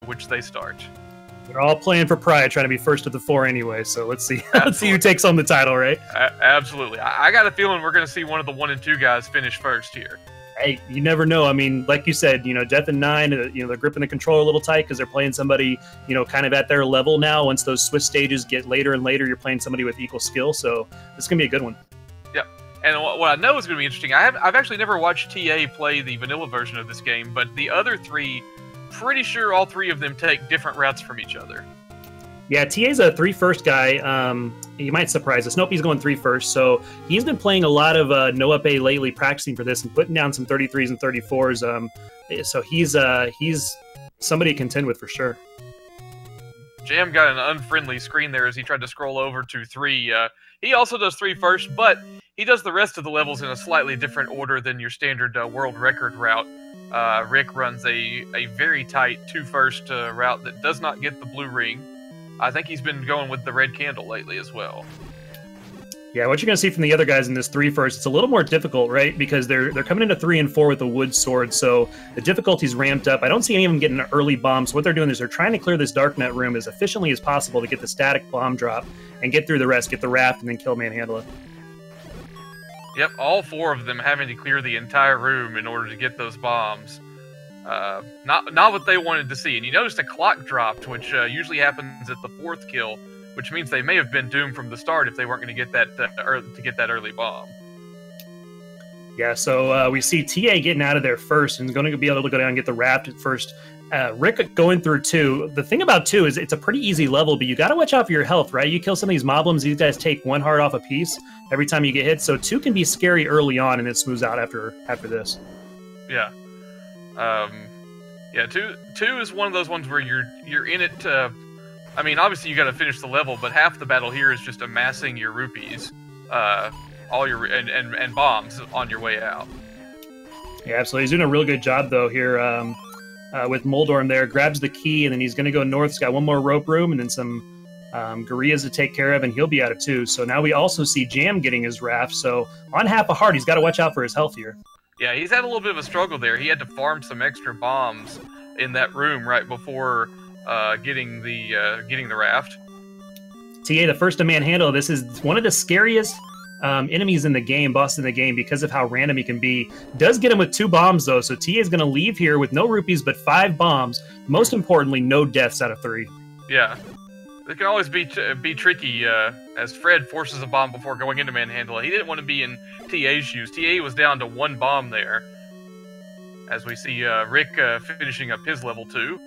which they start. They're all playing for pride, trying to be first of the four anyway. So let's see. Let's see who takes home the title, right? Absolutely. I got a feeling we're going to see one of the 1 and 2 guys finish first here. Hey, you never know. I mean, like you said, Death and Nine, they're gripping the controller a little tight because they're playing somebody, kind of at their level now. Once those Swiss stages get later and later, you're playing somebody with equal skill. So this is going to be a good one. Yep. And what I know is going to be interesting, I've actually never watched TA play the vanilla version of this game, but the other 3, pretty sure all 3 of them take different routes from each other. Yeah, TA's a 3 first guy. He might surprise us. Nope, he's going 3 first. So he's been playing a lot of Up+A lately, practicing for this and putting down some 33s and 34s. So he's somebody to contend with for sure. Jam got an unfriendly screen there as he tried to scroll over to 3. He also does 3 first, but he does the rest of the levels in a slightly different order than your standard world record route. Rick runs a very tight 2 first route that does not get the blue ring. I think he's been going with the red candle lately as well. Yeah, what you're going to see from the other guys in this 3 first, it's a little more difficult, right? Because they're coming into 3 and 4 with a wood sword, so the difficulty's ramped up. I don't see any of them getting an early bomb, so what they're doing is they're trying to clear this darknet room as efficiently as possible to get the static bomb drop and get through the rest, get the raft, and then kill Manhandla. Yep, all 4 of them having to clear the entire room in order to get those bombs. Not what they wanted to see. And you noticed a clock dropped, which usually happens at the 4th kill, which means they may have been doomed from the start if they weren't going to get that early bomb. Yeah, so we see TA getting out of there first and going to be able to go down and get the raft at first. Rick going through 2. The thing about 2 is it's a pretty easy level, but you got to watch out for your health, right? You kill some of these moblins, these guys take 1 heart off a piece every time you get hit, so 2 can be scary early on and it smooths out after this. Yeah. Yeah, two is one of those ones where you're in it. I mean, obviously you got to finish the level, but half the battle here is just amassing your rupees, all your and bombs on your way out. Yeah, absolutely. He's doing a real good job though here with Moldorm there. Grabs the key and then he's going to go north. He's got 1 more rope room and then some Gorillas to take care of, and he'll be out of 2. So now we also see Jam getting his raft. So on half a heart, he's got to watch out for his health here. Yeah, he's had a little bit of a struggle there. He had to farm some extra bombs in that room right before getting the raft. TA, the first to manhandle. This is one of the scariest enemies in the game, boss in the game, because of how random he can be. Does get him with 2 bombs though, so TA is going to leave here with no rupees but 5 bombs. Most importantly, no deaths out of 3. Yeah. It can always be tricky, as Fred forces a bomb before going into Manhandle. He didn't want to be in TA's shoes. TA was down to 1 bomb there. As we see Rick finishing up his level 2.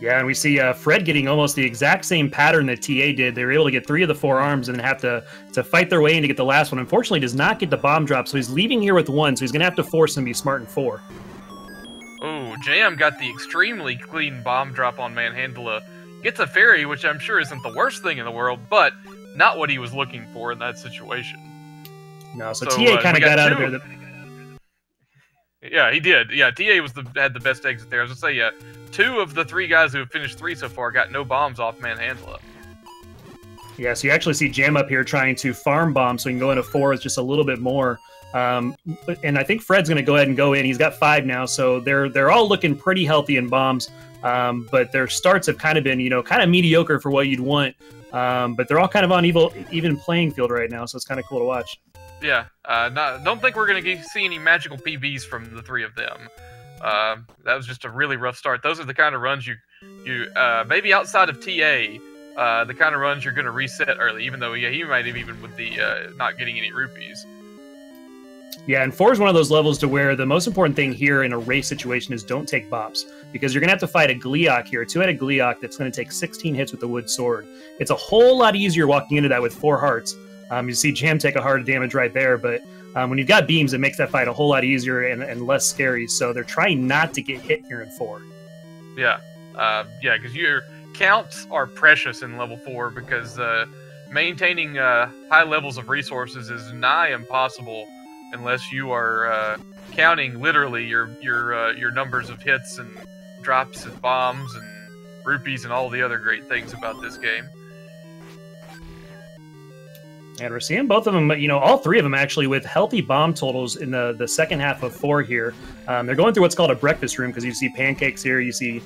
Yeah, and we see Fred getting almost the exact same pattern that TA did. They were able to get 3 of the 4 arms and then have to fight their way in to get the last one. Unfortunately, does not get the bomb drop, so he's leaving here with 1, so he's going to have to force him to be smart in 4. Oh, Jam got the extremely clean bomb drop on Manhandla. Gets a fairy, which I'm sure isn't the worst thing in the world, but not what he was looking for in that situation. No, so TA kind of got out of there. Yeah, he did. Yeah, TA had the best exit there. I was going to say, 2 of the 3 guys who have finished 3 so far got no bombs off Manhandla. Yeah, so you actually see Jam up here trying to farm bombs so he can go into 4 with just a little bit more. And I think Fred's going to go ahead and go in. He's got 5 now, so they're all looking pretty healthy in bombs. But their starts have kind of been, kind of mediocre for what you'd want. But they're all kind of on even playing field right now, so it's kind of cool to watch. Yeah, don't think we're going to see any magical PBs from the 3 of them. That was just a really rough start. Those are the kind of runs you maybe outside of TA, the kind of runs you're going to reset early, even though, yeah, he might have even with the not getting any rupees. Yeah, and 4 is one of those levels to where the most important thing here in a race situation is don't take bops. Because you're going to have to fight a Gleeok here, a 2-headed Gleeok that's going to take 16 hits with the wood sword. It's a whole lot easier walking into that with 4 hearts. You see Jam take a heart of damage right there, but when you've got beams, it makes that fight a whole lot easier and less scary. So they're trying not to get hit here in 4. Yeah, because your counts are precious in level 4 because maintaining high levels of resources is nigh impossible unless you are counting literally your numbers of hits and drops and bombs and rupees and all the other great things about this game. And we're seeing both of them, all three of them actually with healthy bomb totals in the second half of 4 here. They're going through what's called a breakfast room because you see pancakes here, you see,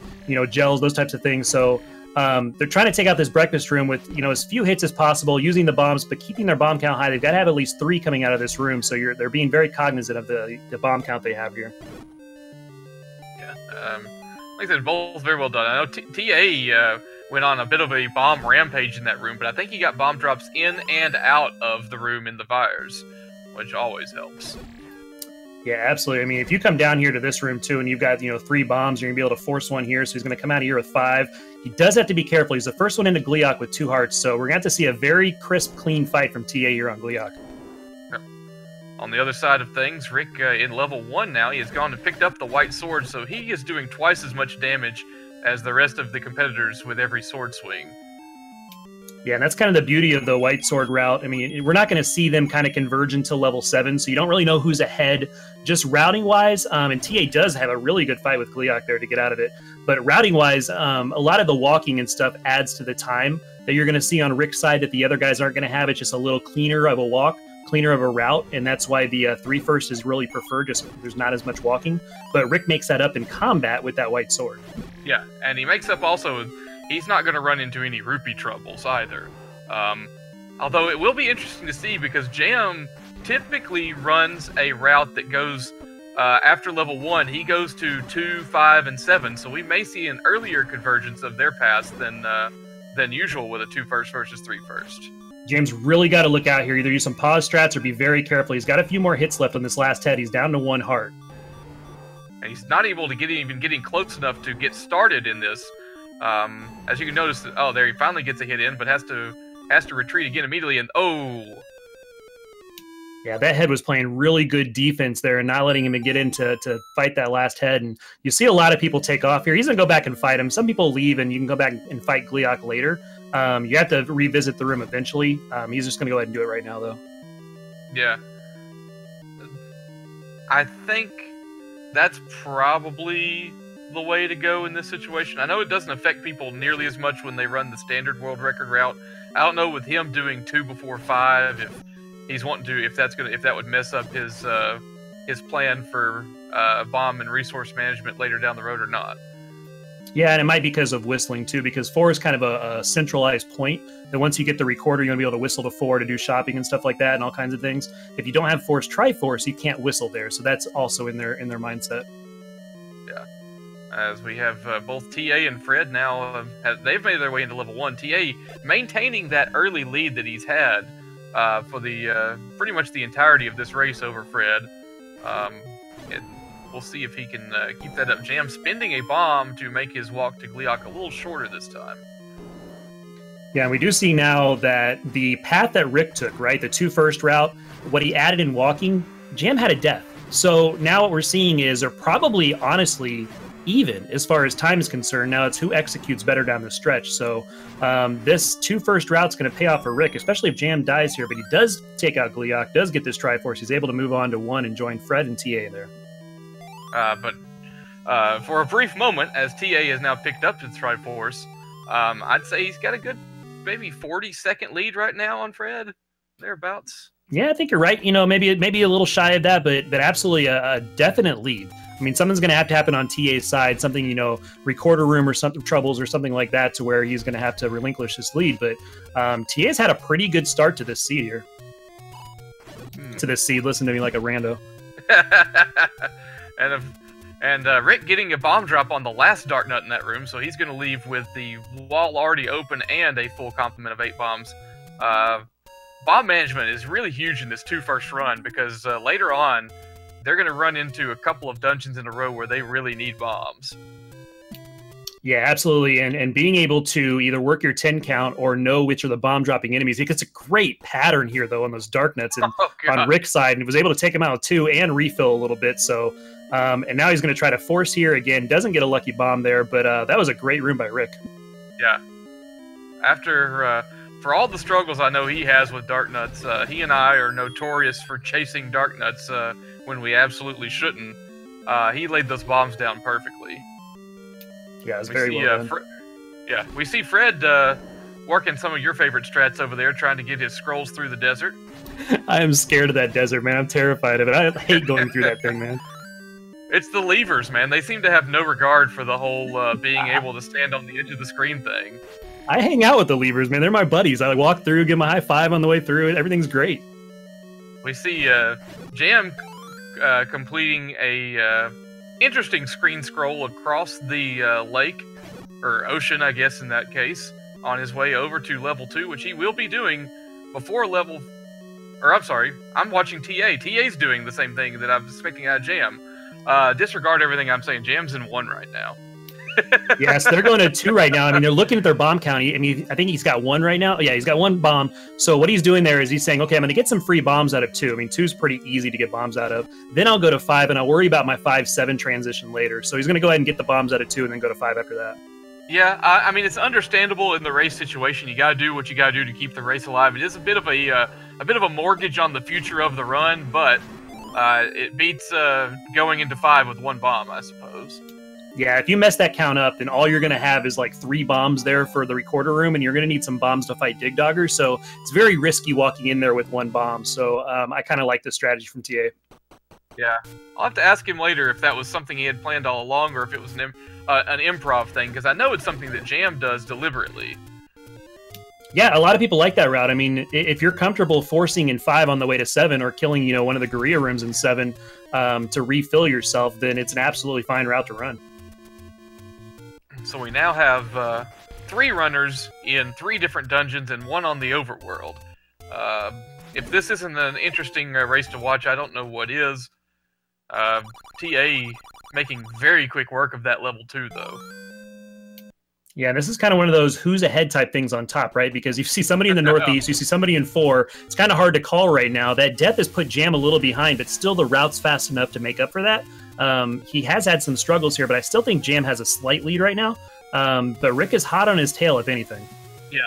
gels, those types of things. So they're trying to take out this breakfast room with, as few hits as possible, using the bombs, but keeping their bomb count high. They've got to have at least 3 coming out of this room. So they're being very cognizant of the bomb count they have here. Yeah. Like I said, both very well done. I know TA went on a bit of a bomb rampage in that room, but I think he got bomb drops in and out of the room in the fires, which always helps. Yeah, absolutely. I mean, if you come down here to this room too, and you've got 3 bombs, you're gonna be able to force one here. So he's gonna come out of here with 5. He does have to be careful. He's the first one into Gleeok with 2 hearts, so we're gonna have to see a very crisp, clean fight from TA here on Gleeok. Yep. On the other side of things, Rick in level 1 now, he has gone and picked up the white sword, so he is doing twice as much damage as the rest of the competitors with every sword swing. Yeah, and that's kind of the beauty of the white sword route. I mean, we're not going to see them kind of converge until level 7, so you don't really know who's ahead just routing-wise. And TA does have a really good fight with Gleeok there to get out of it. But routing-wise, a lot of the walking and stuff adds to the time that you're going to see on Rick's side that the other guys aren't going to have. It's just a little cleaner of a walk, cleaner of a route, and that's why the 3 first is really preferred, just there's not as much walking. But Rick makes that up in combat with that white sword. Yeah, and he makes up also, he's not going to run into any rupee troubles either. Although it will be interesting to see because Jam typically runs a route that goes, after level 1, he goes to 2, 5, and 7, so we may see an earlier convergence of their paths than usual with a 2 first versus 3 first. James really got to look out here. Either use some pause strats or be very careful. He's got a few more hits left on this last head. He's down to 1 heart. And he's not able to even getting close enough to get started in this. As you can notice, there he finally gets a hit in, but has to retreat again immediately. And yeah, that head was playing really good defense there and not letting him get in to fight that last head. And you see a lot of people take off here. He's gonna go back and fight him. Some people leave, and you can go back and fight Gleeok later. You have to revisit the room eventually. He's just gonna go ahead and do it right now, though. Yeah, I think that's probably the way to go in this situation. I know it doesn't affect people nearly as much when they run the standard world record route. I don't know with him doing 2 before 5 if he's wanting to, if that would mess up his plan for bomb and resource management later down the road or not. Yeah, and it might be because of whistling too, because 4 is kind of a centralized point that once you get the recorder, you're gonna be able to whistle to 4 to do shopping and stuff like that and all kinds of things. If you don't have Force Triforce, you can't whistle there, so that's also in their mindset. Yeah, as we have both TA and Fred now, they've made their way into level 1. TA maintaining that early lead that he's had for the pretty much the entirety of this race over Fred. We'll see if he can keep that up. Jam spending a bomb to make his walk to Gleeok a little shorter this time. Yeah, and we do see now that the path that Rick took, right, the 2 first route, what he added in walking, Jam had a death. So now what we're seeing is they're probably, honestly, even as far as time is concerned. Now it's who executes better down the stretch. So this 2 first route's going to pay off for Rick, especially if Jam dies here. But he does take out Gleeok, does get this Triforce. He's able to move on to 1 and join Fred and TA there. But for a brief moment, as TA has now picked up his Triforce, I'd say he's got a good maybe 40-second lead right now on Fred, thereabouts. Yeah, I think you're right. Maybe a little shy of that, but absolutely a definite lead. I mean, something's going to have to happen on TA's side, something, recorder room or something, troubles or something like that, to where he's going to have to relinquish this lead. But TA's had a pretty good start to this seed here. To this seed, listen to me like a rando. And Rick getting a bomb drop on the last Dark Nut in that room, so he's going to leave with the wall already open and a full complement of 8 bombs. Bomb management is really huge in this 2 first run, because later on, they're going to run into a couple of dungeons in a row where they really need bombs. Yeah, absolutely. And being able to either work your 10 count or know which are the bomb dropping enemies. It gets a great pattern here, though, on those Dark Nuts and on Rick's side, and was able to take him out with 2 and refill a little bit. So, and now he's going to try to force here again. Doesn't get a lucky bomb there, but that was a great room by Rick. Yeah. After, for all the struggles I know he has with Dark Nuts, he and I are notorious for chasing Dark Nuts when we absolutely shouldn't. He laid those bombs down perfectly. Yeah, it's very well done. We see Fred working some of your favorite strats over there, trying to get his scrolls through the desert. I am scared of that desert, man. I'm terrified of it. I hate going through that thing, man. It's the levers, man. They seem to have no regard for the whole being able to stand on the edge of the screen thing. I hang out with the levers, man. They're my buddies. I walk through, give them a high five on the way through. Everything's great. We see Jam completing a interesting screen scroll across the lake, or ocean, I guess in that case, on his way over to level 2, which he will be doing before level... Or, I'm sorry, I'm watching TA. TA's doing the same thing that I'm expecting out of Jam. Disregard everything I'm saying. Jam's in 1 right now. Yes, they're going to 2 right now. I mean, they're looking at their bomb count. I think he's got 1 right now. Yeah, he's got 1 bomb. So what he's doing there is he's saying, okay, I'm going to get some free bombs out of 2. I mean, 2's pretty easy to get bombs out of. Then I'll go to 5, and I'll worry about my 5-7 transition later. So he's going to go ahead and get the bombs out of 2 and then go to 5 after that. Yeah, I mean, it's understandable in the race situation. You got to do what you got to do to keep the race alive. It is a bit of a mortgage on the future of the run, but it beats going into 5 with 1 bomb, I suppose. Yeah, if you mess that count up, then all you're going to have is like 3 bombs there for the recorder room, and you're going to need some bombs to fight Dig Doggers, so it's very risky walking in there with 1 bomb, so I kind of like this strategy from TA. Yeah, I'll have to ask him later if that was something he had planned all along, or if it was an improv thing, because I know it's something that Jam does deliberately. Yeah, a lot of people like that route. I mean, if you're comfortable forcing in 5 on the way to 7 or killing, you know, one of the Guerrilla rooms in 7 to refill yourself, then it's an absolutely fine route to run. So we now have 3 runners in 3 different dungeons and 1 on the overworld. If this isn't an interesting race to watch, I don't know what is. TA making very quick work of that level 2, though. Yeah, this is kind of one of those who's ahead type things on top, right? Because you see somebody in the northeast, you see somebody in 4. It's kind of hard to call right now. That death has put Jam a little behind, but still the route's fast enough to make up for that. He has had some struggles here, but I still think Jam has a slight lead right now. But Rick is hot on his tail, if anything. Yeah.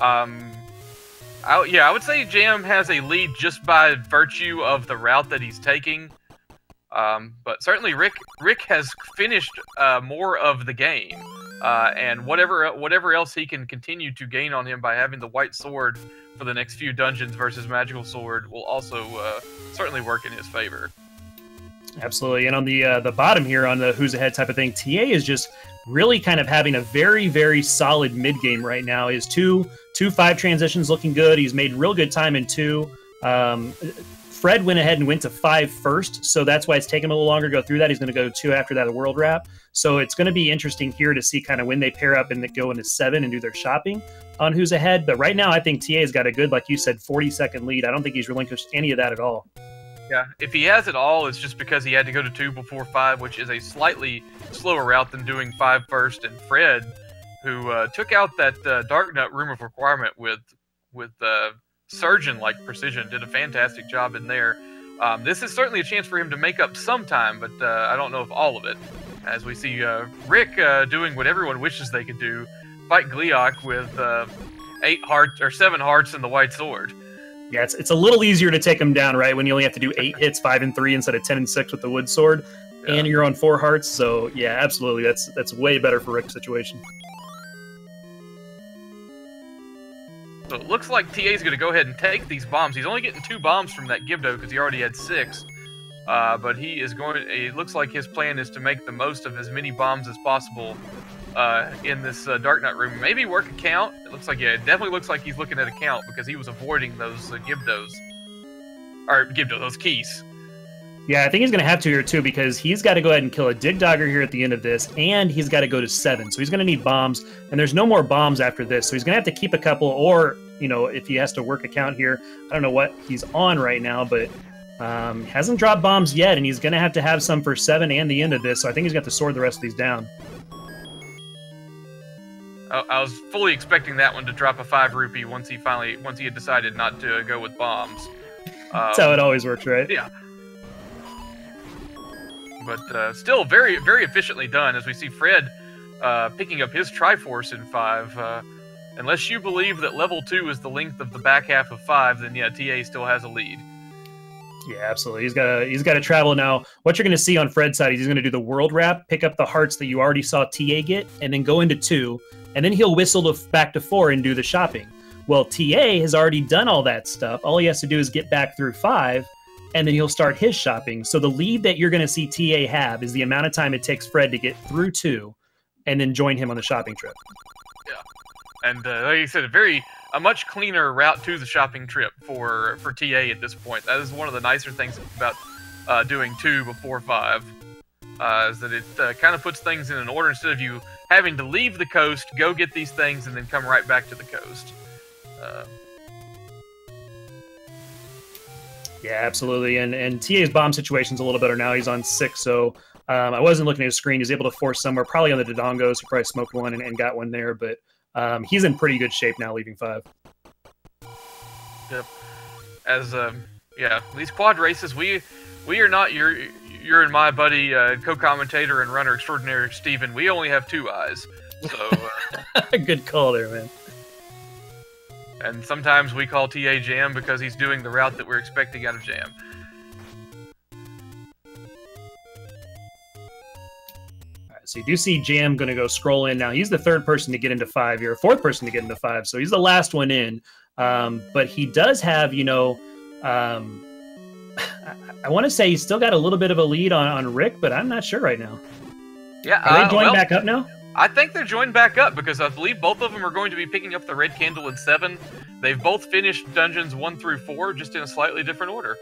I would say Jam has a lead just by virtue of the route that he's taking. But certainly Rick has finished more of the game. And whatever else he can continue to gain on him by having the white sword for the next few dungeons versus magical sword will also certainly work in his favor. Absolutely. And on the bottom here on the who's ahead type of thing, TA is just really kind of having a very, very solid mid game right now. His 2-5 transitions looking good. He's made real good time in 2. Fred went ahead and went to 5 first, so that's why it's taken him a little longer to go through that. He's going to go 2 after that, a world wrap. So it's going to be interesting here to see kind of when they pair up and go into 7 and do their shopping on who's ahead. But right now, I think TA's got a good, like you said, 40-second lead. I don't think he's relinquished any of that at all. Yeah, if he has it all, it's just because he had to go to 2 before 5, which is a slightly slower route than doing 5 first. And Fred, who took out that Dark Nut Room of Requirement with surgeon-like precision, did a fantastic job in there. This is certainly a chance for him to make up some time, but I don't know if all of it. As we see Rick doing what everyone wishes they could do, fight Gleeok with 7 hearts and the white sword. Yeah, it's a little easier to take him down, right? When you only have to do 8 hits, 5 and 3 instead of 10 and 6 with the wood sword, yeah. And you're on 4 hearts. So yeah, absolutely, that's way better for Rick's situation. So it looks like TA's going to go ahead and take these bombs. He's only getting 2 bombs from that Gibdo because he already had 6. But he is going. It looks like his plan is to make the most of as many bombs as possible in this Dark Nut room. Maybe work a count. It looks like, yeah, it definitely looks like he's looking at a count because he was avoiding those Gibdos. Or those keys. Yeah, I think he's going to have to here too because he's got to go ahead and kill a Dig Dogger here at the end of this, and he's got to go to 7. So he's going to need bombs, and there's no more bombs after this. So he's going to have to keep a couple, or, you know, if he has to work a count here, I don't know what he's on right now, but hasn't dropped bombs yet, and he's going to have some for 7 and the end of this. So I think he's got to sword the rest of these down. I was fully expecting that one to drop a 5 rupee once he had decided not to go with bombs. That's how it always works, right? Yeah. But still very, very efficiently done, as we see Fred picking up his Triforce in 5. Unless you believe that level 2 is the length of the back half of 5, then yeah, TA still has a lead. Yeah, absolutely. He's got to travel now. What you're going to see on Fred's side is he's going to do the world wrap, pick up the hearts that you already saw TA get, and then go into 2, and then he'll whistle back to 4 and do the shopping. Well, TA has already done all that stuff. All he has to do is get back through 5, and then he'll start his shopping. So the lead that you're going to see TA have is the amount of time it takes Fred to get through 2, and then join him on the shopping trip. Yeah, and like you said, a much cleaner route to the shopping trip for TA at this point. That is one of the nicer things about doing 2 before 5, is that it kind of puts things in an order instead of you having to leave the coast, go get these things, and then come right back to the coast. Yeah, absolutely. And TA's bomb situation's a little better now. He's on 6, so I wasn't looking at his screen. He's able to force somewhere, probably on the Dodongos. He probably smoked one and got one there, but he's in pretty good shape now, leaving 5. Yep. As yeah, these quad races, we are not your and my buddy, co-commentator and runner extraordinaire Steven. We only have 2 eyes. So good call there, man. And sometimes we call TA Jam because he's doing the route that we're expecting out of Jam. Alright, so you do see Jam going to go scroll in now. He's the 3rd person to get into 5 here, 4th person to get into 5, so he's the last one in. But he does have, you know, I want to say he's still got a little bit of a lead on Rick, but I'm not sure right now. Yeah, are they joined back up now? I think they're joined back up because I believe both of them are going to be picking up the red candle in 7. They've both finished dungeons 1 through 4, just in a slightly different order.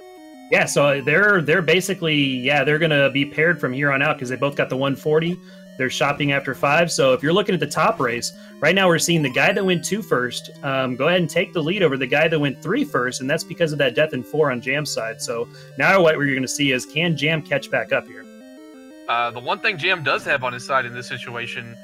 Yeah, so they're basically, yeah, they're going to be paired from here on out because they both got the 140. They're shopping after 5. So if you're looking at the top race, right now we're seeing the guy that went 2 first go ahead and take the lead over the guy that went 3 first, and that's because of that death in 4 on Jam's side. So now what you're going to see is, can Jam catch back up here? The one thing Jam does have on his side in this situation,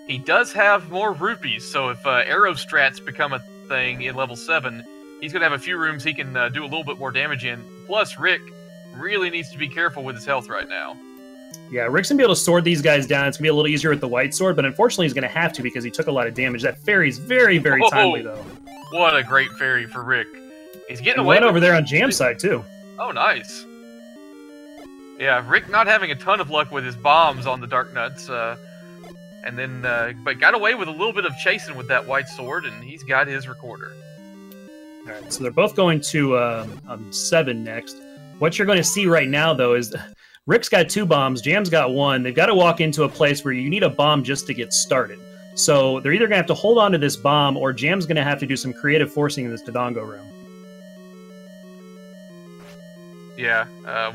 he does have more rupees, so if arrow strats become a thing in level 7, he's going to have a few rooms he can do a little bit more damage in. Plus, Rick really needs to be careful with his health right now. Yeah, Rick's going to be able to sword these guys down. It's going to be a little easier with the white sword, but unfortunately he's going to have to because he took a lot of damage. That fairy's very, very timely, though. What a great fairy for Rick. He's getting and away over there on Jam's side, too. Oh, nice. Yeah, Rick not having a ton of luck with his bombs on the Dark Nuts, and then, but got away with a little bit of chasing with that white sword, and he's got his recorder. All right, so they're both going to 7 next. What you're going to see right now, though, is Rick's got 2 bombs, Jam's got 1. They've got to walk into a place where you need a bomb just to get started. So they're either going to have to hold on to this bomb, or Jam's going to have to do some creative forcing in this Dodongo room. Yeah,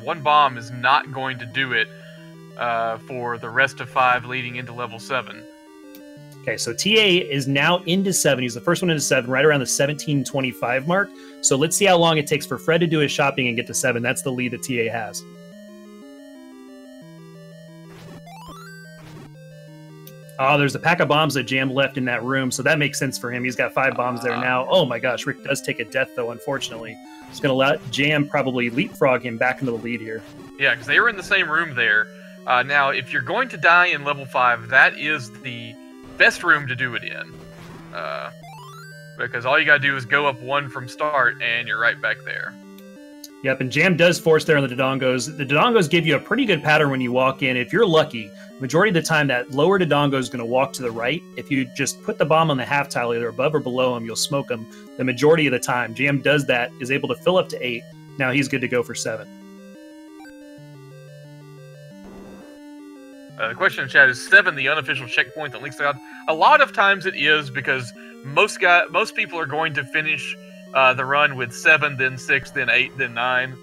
1 bomb is not going to do it for the rest of 5 leading into level 7. Okay, so TA is now into 7. He's the first one into 7, right around the 1725 mark. So let's see how long it takes for Fred to do his shopping and get to 7. That's the lead that TA has. Oh, there's a pack of bombs that Jam left in that room, so that makes sense for him. He's got 5 bombs there now. Oh my gosh, Rick does take a death, though, unfortunately. It's going to let Jam probably leapfrog him back into the lead here. Yeah, because they were in the same room there. Now, if you're going to die in level 5, that is the best room to do it in. Because all you gotta do is go up 1 from start, and you're right back there. Yep, and Jam does force there on the Dodongos. The Dodongos give you a pretty good pattern when you walk in. If you're lucky, majority of the time that lower Dodongo is going to walk to the right. If you just put the bomb on the half tile, either above or below him, you'll smoke him. The majority of the time, Jam does that, is able to fill up to 8. Now he's good to go for 7. The question in chat, is 7 the unofficial checkpoint that links to God? A lot of times it is, because most people are going to finish the run with 7, then 6, then 8, then 9.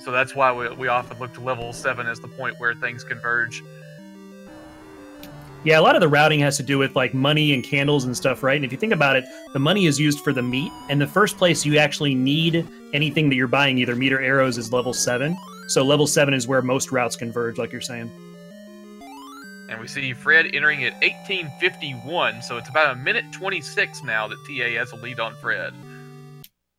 So that's why we often look to level 7 as the point where things converge. Yeah, a lot of the routing has to do with like money and candles and stuff, right? And if you think about it, the money is used for the meat, and the first place you actually need anything that you're buying, either meat or arrows, is level 7. So level 7 is where most routes converge, like you're saying. And we see Fred entering at 1851, so it's about 1:26 now that TA has a lead on Fred.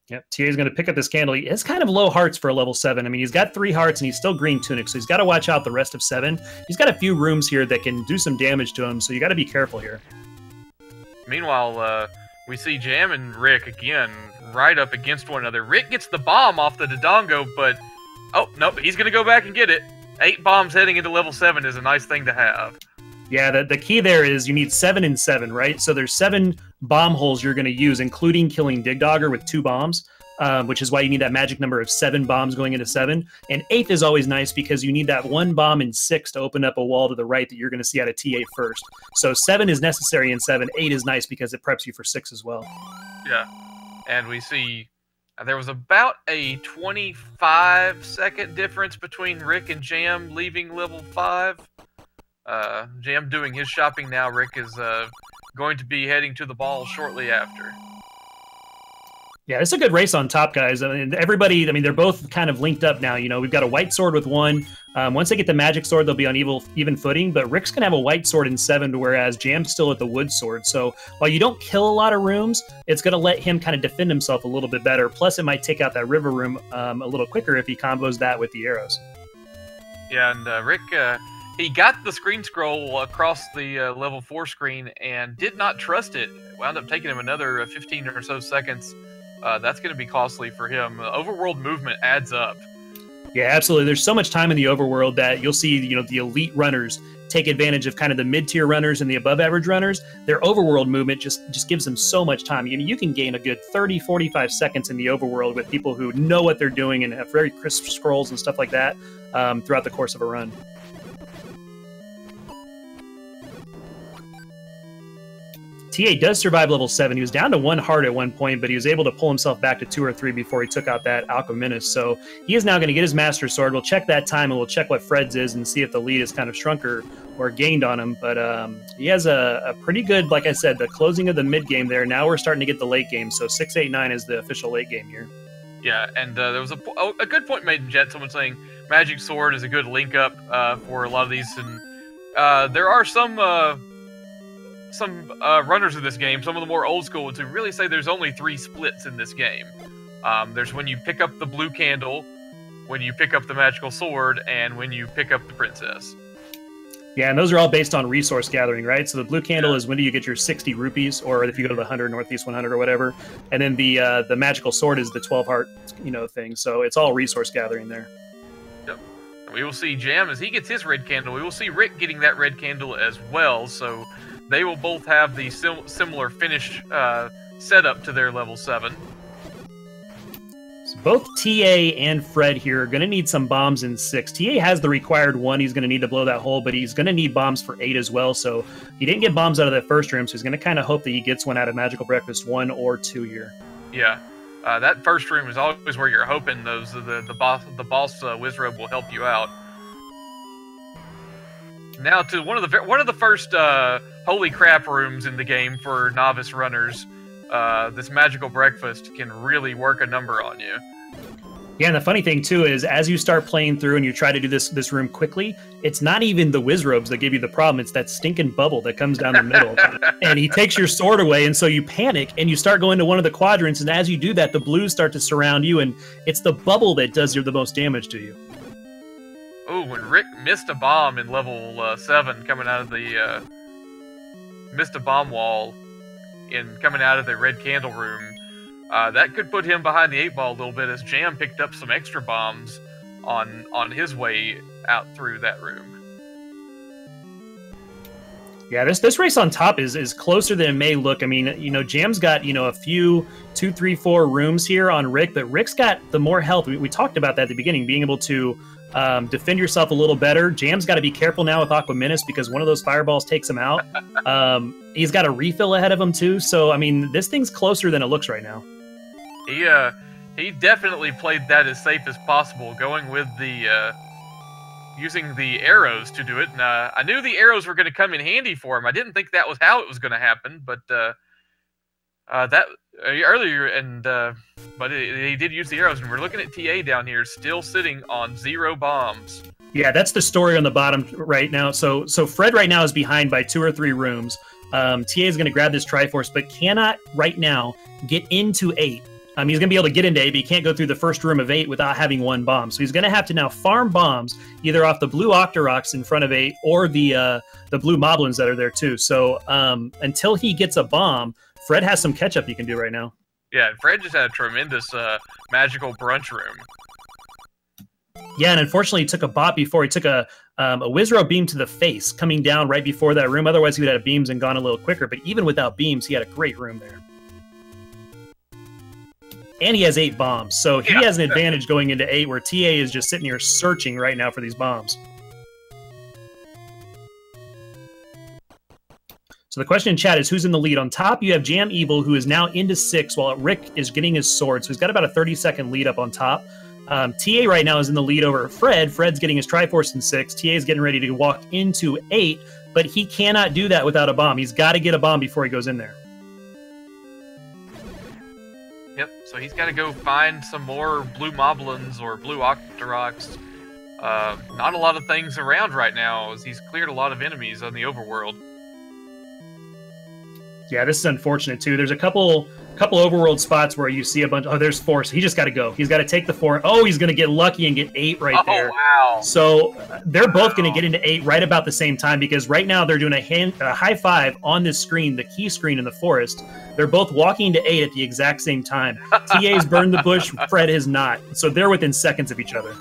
Yep, TA is going to pick up this candle. He has kind of low hearts for a level 7. I mean, he's got 3 hearts, and he's still green tunic, so he's got to watch out the rest of 7. He's got a few rooms here that can do some damage to him, so you got to be careful here. Meanwhile, we see Jam and Rick again right up against one another. Rick gets the bomb off the Dodongo, but oh nope, he's gonna go back and get it. 8 bombs heading into level 7 is a nice thing to have. Yeah, the key there is you need 7 and 7, right? So there's 7 bomb holes you're going to use, including killing Dig Dogger with 2 bombs, which is why you need that magic number of 7 bombs going into 7. And 8th is always nice because you need that 1 bomb in 6 to open up a wall to the right that you're going to see out of TA first. So 7 is necessary in 7. 8 is nice because it preps you for 6 as well. Yeah, and we see there was about a 25-second difference between Rick and Jam leaving level 5. Jam doing his shopping now. Rick is going to be heading to the ball shortly after. Yeah, it's a good race on top, guys. I mean, everybody, they're both kind of linked up now. You know, we've got a white sword with 1. Once they get the magic sword, they'll be on even footing, but Rick's going to have a white sword in 7, whereas Jam's still at the wood sword. So while you don't kill a lot of rooms, it's going to let him kind of defend himself a little bit better. Plus, it might take out that river room a little quicker if he combos that with the arrows. Yeah, and Rick... he got the screen scroll across the level 4 screen and did not trust it. Wound up taking him another 15 or so seconds. That's going to be costly for him. Overworld movement adds up. Yeah, absolutely. There's so much time in the overworld that you'll see, the elite runners take advantage of kind of the mid-tier runners and the above-average runners. Their overworld movement just gives them so much time. You can gain a good 30, 45 seconds in the overworld with people who know what they're doing and have very crisp scrolls and stuff like that throughout the course of a run. TA does survive level 7. He was down to 1 heart at one point, but he was able to pull himself back to 2 or 3 before he took out that Alchemist. So he is now going to get his Master Sword. We'll check that time, and we'll check what Fred's is and see if the lead is kind of shrunk or gained on him. But he has a pretty good, like I said, the closing of the mid-game there. Now we're starting to get the late game. So 6-8-9 is the official late game here. Yeah, and there was a good point made in chat. Someone saying Magic Sword is a good link-up for a lot of these. And there are some runners of this game, some of the more old school ones, who really say there's only 3 splits in this game. There's when you pick up the blue candle, when you pick up the magical sword, and when you pick up the princess. Yeah, and those are all based on resource gathering, right? So the blue candle is when do you get your 60 rupees, or if you go to the 100 Northeast 100 or whatever. And then the magical sword is the 12 heart, thing. So it's all resource gathering there. Yep. We will see Jam as he gets his red candle. We will see Rick getting that red candle as well. So they will both have the similar finish setup to their level 7. So both TA and Fred here are going to need some bombs in 6. TA has the required 1. He's going to need to blow that hole, but he's going to need bombs for 8 as well. So he didn't get bombs out of that first room, so he's going to kind of hope that he gets one out of Magical Breakfast 1 or 2 here. Yeah. That first room is always where you're hoping the boss Wizrobe will help you out. Now to one of the first holy crap rooms in the game for novice runners. This Magical Breakfast can really work a number on you. Yeah, and the funny thing too is as you start playing through and you try to do this room quickly, it's not even the Wizrobes that give you the problem, it's that stinking bubble that comes down the middle. And he takes your sword away, and so you panic and you start going to one of the quadrants, and as you do that, the blues start to surround you, and it's the bubble that does the most damage to you. Oh, when Rick missed a bomb in level 7 coming out of the missed a bomb wall coming out of the red candle room, that could put him behind the 8 ball a little bit as Jam picked up some extra bombs on his way out through that room. Yeah, this race on top is closer than it may look. I mean, Jam's got, a few 2, 3, 4 rooms here on Rick, but Rick's got the more health. We talked about that at the beginning, being able to defend yourself a little better. Jam's got to be careful now with Aquaminus because one of those fireballs takes him out. He's got a refill ahead of him too. So, I mean, this thing's closer than it looks right now. He definitely played that as safe as possible, going with the using the arrows to do it. And I knew the arrows were going to come in handy for him. I didn't think that was how it was going to happen, but that earlier, and but he did use the arrows, and we're looking at TA down here, still sitting on 0 bombs. Yeah, that's the story on the bottom right now. So Fred right now is behind by 2 or 3 rooms. TA is going to grab this Triforce, but cannot right now get into 8. He's going to be able to get into 8, but he can't go through the first room of 8 without having 1 bomb. So he's going to have to now farm bombs, either off the blue Octoroks in front of 8 or the blue Moblins that are there too. So until he gets a bomb, Fred has some catch-up he can do right now. Yeah, Fred just had a tremendous magical brunch room. Yeah, and unfortunately he took a bot before. He took a Wizrow beam to the face coming down right before that room. Otherwise he would have beams and gone a little quicker, but even without beams, he had a great room there. And he has 8 bombs, so he has an advantage going into 8, where TA is just sitting here searching right now for these bombs. So the question in chat is, who's in the lead? On top, you have JamEvil, who is now into 6, while Rick is getting his sword, so he's got about a 30-second lead up on top. TA right now is in the lead over Fred. Fred's getting his Triforce in 6. TA is getting ready to walk into 8, but he cannot do that without a bomb. He's got to get a bomb before he goes in there. Yep, so he's got to go find some more blue moblins or blue octoroks. Not a lot of things around right now, as he's cleared a lot of enemies on the overworld. Yeah, this is unfortunate too. There's a couple overworld spots where you see a bunch. Oh, there's 4. So he just got to go. He's got to take the 4. Oh, he's going to get lucky and get 8 right there. Oh, wow. So they're both going to get into 8 right about the same time, because right now they're doing a high 5 on this screen, the key screen in the forest. They're both walking to 8 at the exact same time. TA's burned the bush. Fred has not. So they're within seconds of each other.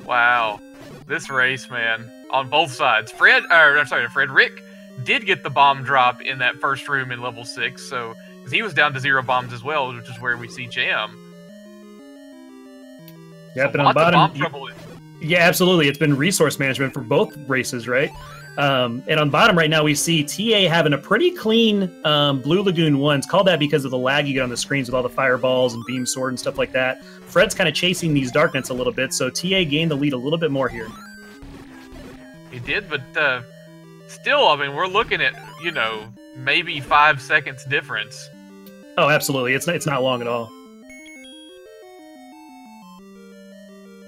Wow. This race, man. On both sides. Rick did get the bomb drop in that first room in level 6, so because he was down to 0 bombs as well, which is where we see Jam. Yeah, so but on bottom, trouble. Yeah, absolutely. It's been resource management for both races, right? And on bottom right now, we see TA having a pretty clean Blue Lagoon 1. It's called that because of the lag you get on the screens with all the fireballs and beam sword and stuff like that. Fred's kind of chasing these dark nets a little bit, so TA gained the lead a little bit more here. He did, but still, I mean, we're looking at, you know, maybe 5 seconds difference. Oh, absolutely. It's not long at all.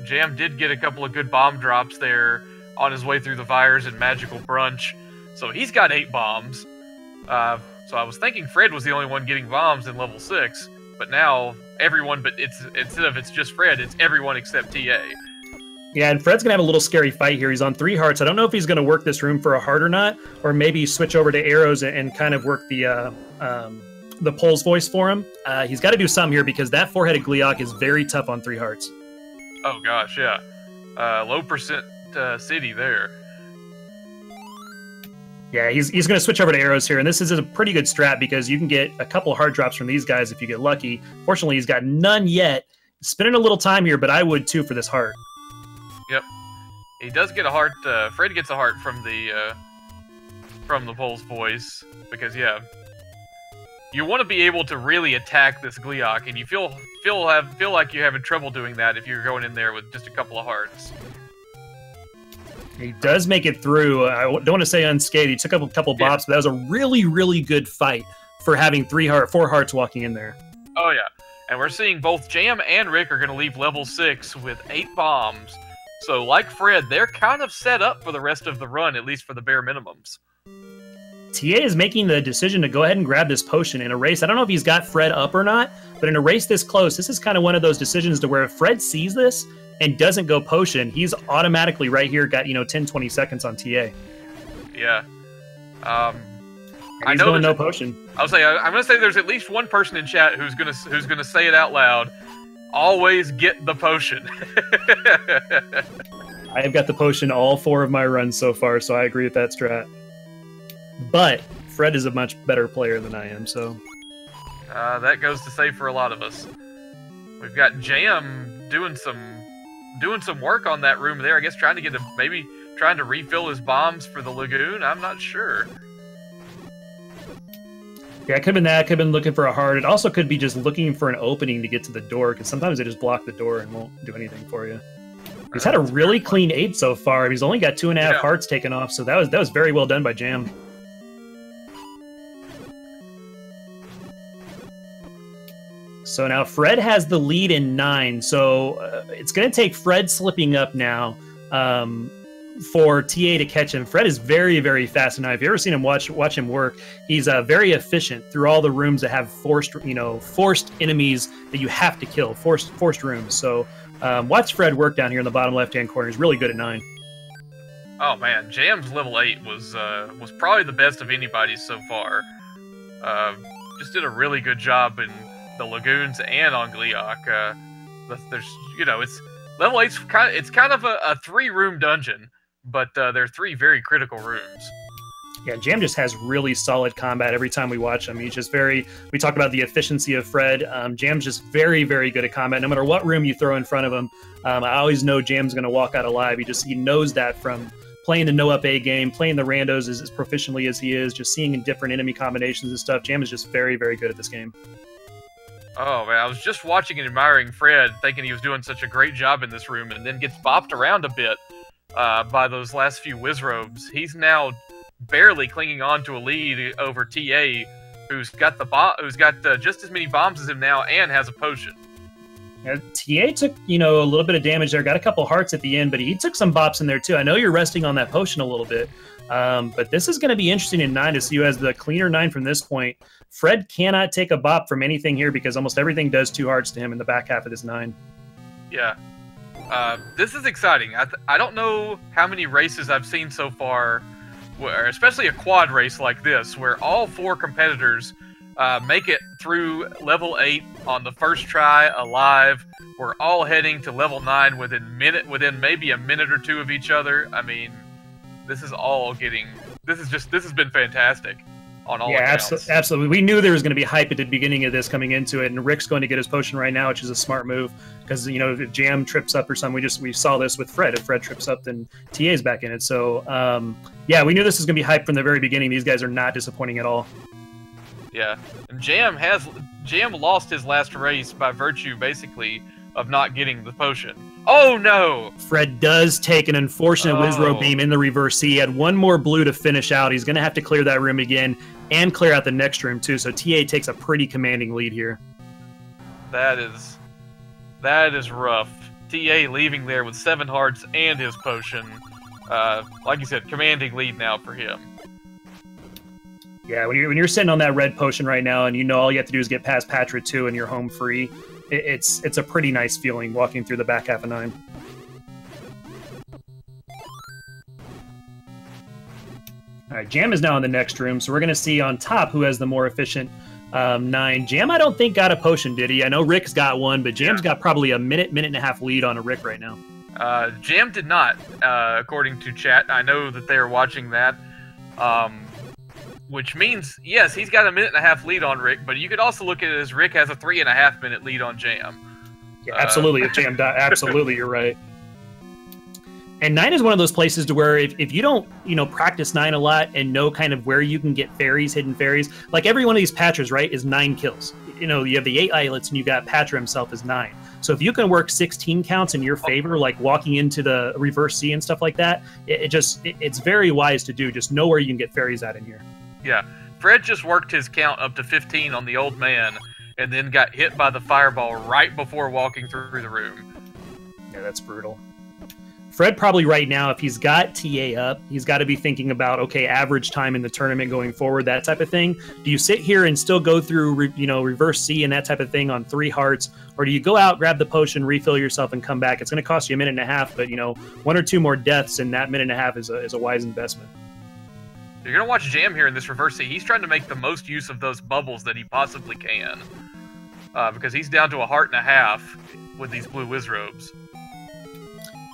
Jam did get a couple of good bomb drops there on his way through the fires and magical brunch, so he's got 8 bombs. So I was thinking Fred was the only one getting bombs in level 6, but now everyone, but instead of it's just Fred, it's everyone except TA. Yeah, and Fred's going to have a little scary fight here. He's on 3 hearts. I don't know if he's going to work this room for a heart or not, or maybe switch over to arrows and kind of work the Pole's voice for him. He's got to do something here, because that 4-headed Gleeok is very tough on 3 hearts. Oh gosh, yeah. Low percent city there. Yeah, he's going to switch over to arrows here, and this is a pretty good strat because you can get a couple heart drops from these guys if you get lucky. Fortunately, he's got none yet. Spending a little time here, but I would too for this heart. Yep, he does get a heart. Fred gets a heart from the Pole's voice, because yeah, you want to be able to really attack this Gleeok, and you feel like you're having trouble doing that if you're going in there with just a couple of hearts. He does make it through. I don't want to say unscathed. He took up a couple bops, but that was a really, really good fight for having 4 hearts walking in there. Oh yeah, and we're seeing both Jam and Rick are going to leave level 6 with 8 bombs. So, like Fred, they're kind of set up for the rest of the run, at least for the bare minimums. TA is making the decision to go ahead and grab this potion in a race. I don't know if he's got Fred up or not, but in a race this close, this is kind of one of those decisions to where if Fred sees this and doesn't go potion, he's automatically right here got, 10, 20 seconds on TA. Yeah. I know no potion. I'm gonna say there's at least one person in chat who's gonna say it out loud. Always get the potion. I have got the potion all 4 of my runs so far, so I agree with that strat. But Fred is a much better player than I am, so that goes to say for a lot of us. We've got Jam doing some work on that room there. I guess trying to refill his bombs for the lagoon. I'm not sure. Yeah, it could have been that. It could have been looking for a heart. It also could be just looking for an opening to get to the door, because sometimes they just block the door and won't do anything for you. He's had a really clean 8 so far. He's only got 2.5 hearts taken off, so that was very well done by Jam. So now Fred has the lead in 9, so it's going to take Fred slipping up now for TA to catch him. Fred is very, very fast now. If you've ever seen him watch him work, he's very efficient through all the rooms that have forced enemies that you have to kill, forced rooms. So watch Fred work down here in the bottom left-hand corner. He's really good at 9. Oh man, Jam's level 8 was probably the best of anybody's so far. just did a really good job in the lagoons and on Gleeok. There's, it's level 8's kind of a 3-room dungeon, but they're 3 very critical rooms. Yeah, Jam just has really solid combat every time we watch him. He's just we talked about the efficiency of Fred. Jam's just very, very good at combat. No matter what room you throw in front of him, I always know Jam's going to walk out alive. He knows that from playing the no Up+A game, playing the randos as proficiently as he is, just seeing in different enemy combinations and stuff. Jam is just very, very good at this game. Oh, man, I was just watching and admiring Fred, thinking he was doing such a great job in this room, and then gets bopped around a bit by those last few Wizrobes. He's now barely clinging on to a lead over TA, who's got just as many bombs as him now and has a potion. Yeah, TA took, a little bit of damage there, got a couple hearts at the end, but he took some bops in there too. I know you're resting on that potion a little bit, but this is going to be interesting in 9 to see who has the cleaner 9 from this point. Fred cannot take a bop from anything here because almost everything does 2 hearts to him in the back half of this 9. Yeah. This is exciting. I don't know how many races I've seen so far, especially a quad race like this, where all 4 competitors make it through level 8 on the first try alive. We're all heading to level 9 within maybe a minute or 2 of each other. I mean, this has been fantastic on all accounts. Absolutely. We knew there was going to be hype at the beginning of this coming into it, and Rick's going to get his potion right now, which is a smart move because if Jam trips up or something, we saw this with Fred. If Fred trips up, then TA's back in it. So yeah, we knew this was going to be hype from the very beginning. These guys are not disappointing at all. Yeah, and Jam lost his last race by virtue basically of not getting the potion. Oh no! Fred does take an unfortunate Wizrobe beam in the reverse C. He had 1 more blue to finish out. He's going to have to clear that room again and clear out the next room too. So TA takes a pretty commanding lead here. That is rough. TA leaving there with 7 hearts and his potion. Like you said, commanding lead now for him. Yeah, when you're sitting on that red potion right now, and all you have to do is get past Patra 2 and you're home free, it's a pretty nice feeling walking through the back half of 9. All right, Jam is now in the next room, so we're going to see on top who has the more efficient 9. Jam, I don't think, got a potion, did he? I know Rick's got one, but Jam's got probably a minute and a half lead on a Rick right now. Jam did not, according to chat. I know that they are watching that. Which means, yes, he's got a minute and a half lead on Rick, but you could also look at it as Rick has a 3.5 minute lead on Jam. Yeah, absolutely. If Jam died, absolutely, you're right. And 9 is one of those places to where if you don't, practice 9 a lot and know kind of where you can get fairies, hidden fairies, like every one of these Patras, right, is 9 kills. You have the 8 islets and you got Patra himself is 9. So if you can work 16 counts in your favor, like walking into the reverse C and stuff like that, it's very wise to do. Just know where you can get fairies out in here. Yeah, Fred just worked his count up to 15 on the old man, and then got hit by the fireball right before walking through the room. Yeah, that's brutal. Fred probably right now, if he's got TA up, he's got to be thinking about, okay, average time in the tournament going forward, that type of thing. Do you sit here and still go through, reverse C and that type of thing on 3 hearts, or do you go out, grab the potion, refill yourself, and come back? It's going to cost you a minute and a half, but 1 or 2 more deaths in that minute and a half is a wise investment. You're going to watch Jam here in this reverse C. He's trying to make the most use of those bubbles that he possibly can. Because he's down to a heart and a half with these blue Wizrobes.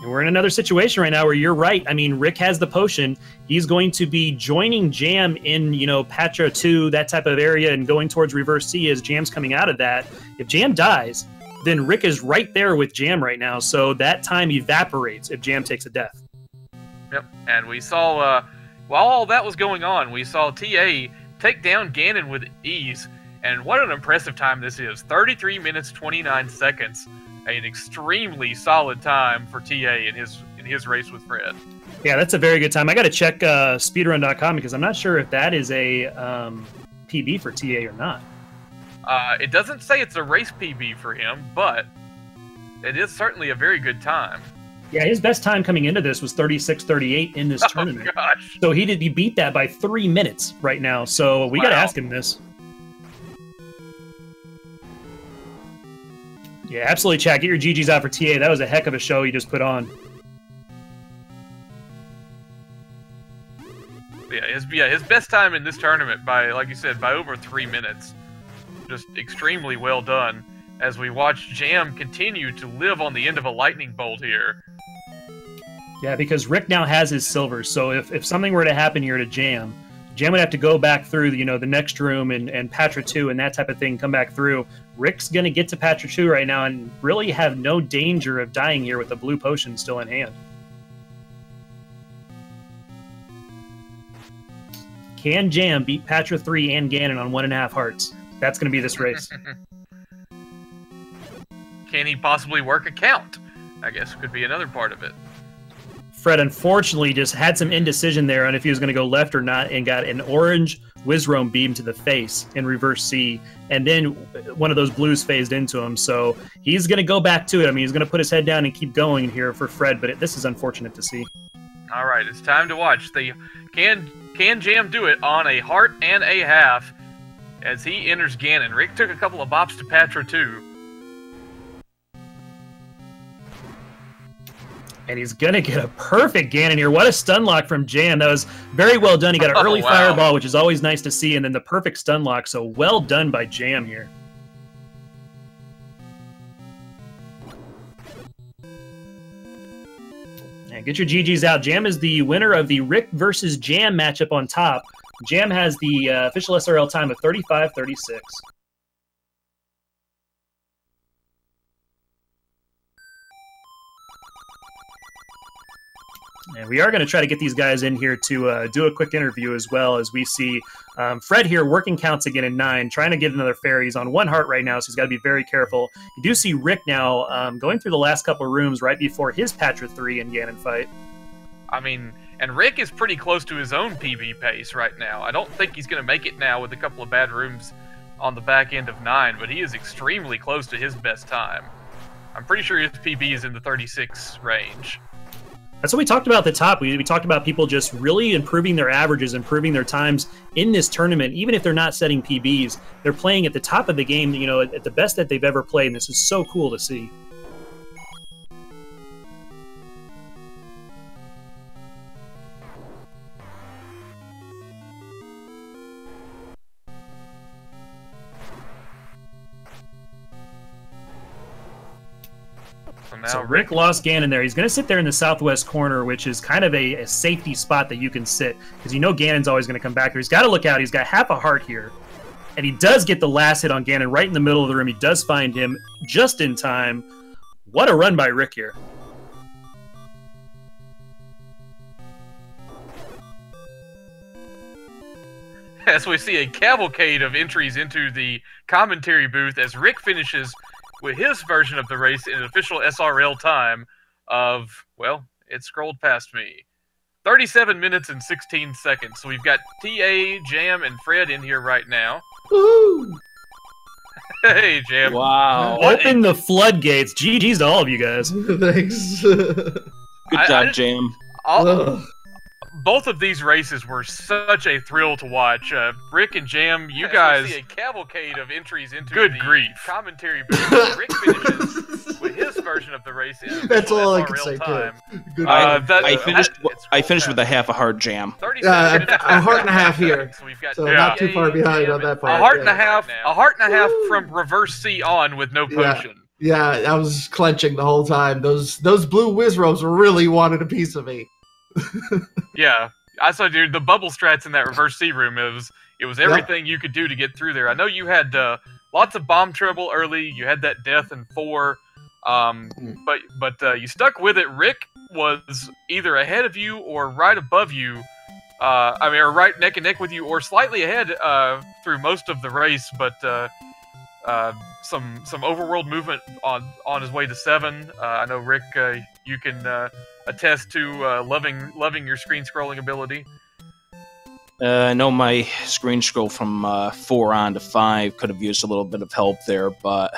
And we're in another situation right now where you're right. I mean, Rick has the potion. He's going to be joining Jam in, Patra 2, that type of area, and going towards reverse C as Jam's coming out of that. If Jam dies, then Rick is right there with Jam right now. So that time evaporates if Jam takes a death. Yep, and we saw... while all that was going on, we saw TA take down Ganon with ease, and what an impressive time this is. 33 minutes, 29 seconds. An extremely solid time for TA in his race with Fred. Yeah, that's a very good time. I got to check speedrun.com because I'm not sure if that is a PB for TA or not. It doesn't say it's a race PB for him, but it is certainly a very good time. Yeah, his best time coming into this was 36:38 in this tournament. Oh, gosh. So he beat that by 3 minutes right now. So we got to ask him this. Yeah, absolutely, chat. Get your GGs out for TA. That was a heck of a show you just put on. Yeah, his best time in this tournament by, like you said, by over 3 minutes. just extremely well done as we watch Jam continue to live on the end of a lightning bolt here. Yeah, because Rick now has his silvers, so if something were to happen here to Jam would have to go back through, the next room and Patra 2 and that type of thing, come back through. Rick's going to get to Patra 2 right now and really have no danger of dying here with the blue potion still in hand. Can Jam beat Patra 3 and Ganon on 1.5 hearts? That's going to be this race. Can he possibly work a count? I guess could be another part of it. Fred, unfortunately, just had some indecision there on if he was going to go left or not, and got an orange Wizroam beam to the face in reverse C, and then one of those blues phased into him. So he's going to go back to it. I mean, he's going to put his head down and keep going here for Fred, but this is unfortunate to see. All right, it's time to watch. Can Jam do it on a heart and a half as he enters Ganon? Rick took a couple of bops to Patra 2. And he's going to get a perfect Ganon here. What a stun lock from Jam. That was very well done. He got an early fireball, which is always nice to see, and then the perfect stun lock. So well done by Jam here. And get your GGs out. Jam is the winner of the Rick versus Jam matchup on top. Jam has the official SRL time of 35:36. And we are going to try to get these guys in here to do a quick interview as well, as we see Fred here working counts again in 9, trying to get another fairy. He's on 1 heart right now, so he's got to be very careful. You do see Rick now going through the last couple of rooms right before his Patra 3 and Ganon fight. I mean, and Rick is pretty close to his own PB pace right now. I don't think he's going to make it now with a couple of bad rooms on the back end of 9, but he is extremely close to his best time. I'm pretty sure his PB is in the 36 range. That's what we talked about at the top. We talked about people just really improving their averages, improving their times in this tournament. Even if they're not setting PBs, they're playing at the top of the game, at the best that they've ever played, and this is so cool to see. So Rick lost Ganon there. He's going to sit there in the southwest corner, which is kind of a safety spot that you can sit, because Ganon's always going to come back there. He's got to look out. He's got half a heart here. And he does get the last hit on Ganon right in the middle of the room. He does find him just in time. What a run by Rick here. As we see a cavalcade of entries into the commentary booth as Rick finishes with his version of the race in an official SRL time of, well, it scrolled past me, 37 minutes and 16 seconds. So we've got TA, Jam, and Fred in here right now. Woo! Hey, Jam. Wow. Open the floodgates. GG's to all of you guys. Thanks. Good job, Jam. Both of these races were such a thrill to watch. Rick and Jam, you guys see a cavalcade of entries into the commentary booth. Rick finishes with his version of the race. That's all I can say time. Good I finished with a half a heart, Jam. A heart and a half here, so not too far behind on that part. A heart and a half. A heart and a half from reverse C on with no potion. Yeah, I was clenching the whole time. Those blue Wizroams really wanted a piece of me. Yeah, I saw, dude. The bubble strats in that reverse C room. It was everything you could do to get through there. I know you had lots of bomb trouble early. You had that death in 4, but you stuck with it. Rick was either ahead of you or right above you. Or right neck and neck with you, or slightly ahead through most of the race. But some overworld movement on his way to 7. I know, Rick, you can attest to loving your screen scrolling ability. I know my screen scroll from 4 on to 5 could have used a little bit of help there, but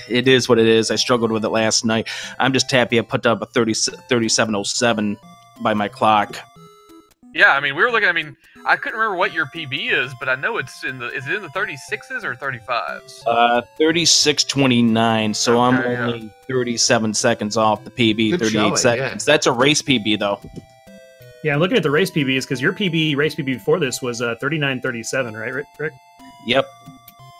it is what it is. I struggled with it last night. I'm just happy I put up a 3707 by my clock. Yeah, I mean, we were looking. I mean, I couldn't remember what your PB is, but I know it's in the. Is it in the 36s or 35s? 36:29. So okay, I'm only 37 seconds off the PB. Good 38 showing, seconds. Yeah. That's a race PB though. Yeah, I'm looking at the race PBs because your race PB before this was 39:37, right, Rick? Yep.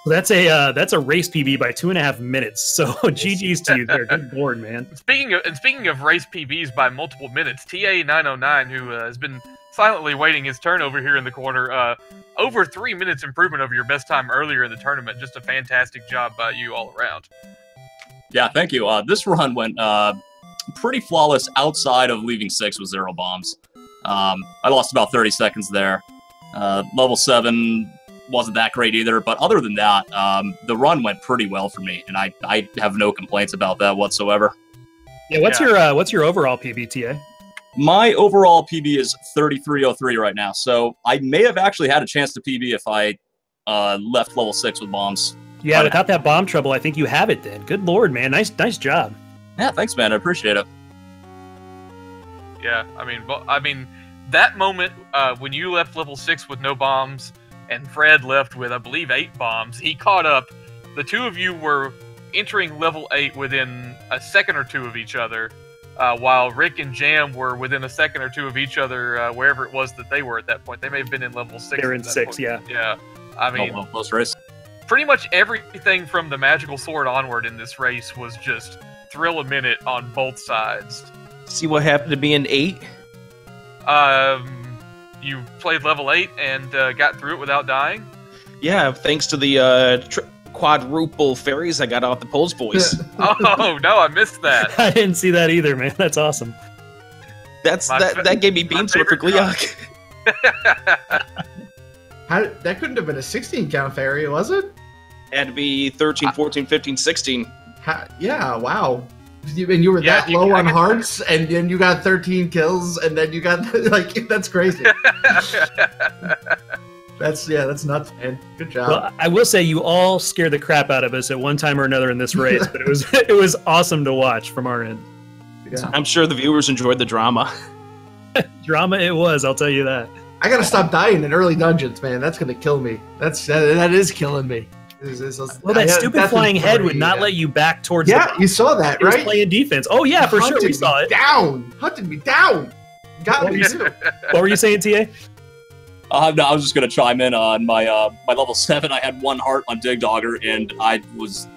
That's a race PB by 2.5 minutes. So GG's to you there. Good board, man. Speaking of race PBs by multiple minutes, ta909, who has been silently waiting his turn over here in the corner, over 3 minutes improvement over your best time earlier in the tournament. Just a fantastic job by you all around. Yeah, thank you. This run went pretty flawless outside of leaving 6 with 0 bombs. I lost about 30 seconds there. Level 7 wasn't that great either, but other than that, the run went pretty well for me, and I have no complaints about that whatsoever. Yeah, what's your overall PB, TA? My overall PB is 3303 right now, so I may have actually had a chance to PB if I left level 6 with bombs. Yeah, without that bomb trouble, I think you have it then. Good lord, man. Nice job. Yeah, thanks, man. I appreciate it. Yeah, I mean, that moment when you left level 6 with no bombs, and Fred left with, I believe, 8 bombs, he caught up. The two of you were entering level 8 within a second or two of each other, while Rick and Jam were within a second or two of each other, wherever it was that they were at that point. They may have been in level 6. They were in 6, yeah. Yeah. I mean, well, close race. Pretty much everything from the Magical Sword onward in this race was just thrill a minute on both sides. See what happened to me in 8? You played level 8 and got through it without dying? Yeah, thanks to the quadruple fairies I got off the Pulse Boys. Oh, no, I missed that. I didn't see that either, man. That's awesome. That gave me beam sword for Gleok. That couldn't have been a 16 count fairy, was it? Had to be 13, 14, 15, 16. Yeah, wow. And you were that low on hearts, and then you got 13 kills, and then you got, like, that's crazy. That's nuts, man. Good job. Well, I will say you all scared the crap out of us at one time or another in this race, but it was awesome to watch from our end. Yeah. I'm sure the viewers enjoyed the drama. Drama it was, I'll tell you that. I gotta stop dying in early dungeons, man. That's gonna kill me. That is killing me. Well, that stupid flying head would not let you back towards. Yeah, you saw that, right? He was playing defense. Oh yeah, for sure, we saw it. Hunted me down. Got me too. What were you saying, TA? No, I was just gonna chime in on my my level 7. I had 1 heart on Dig Dogger, and I was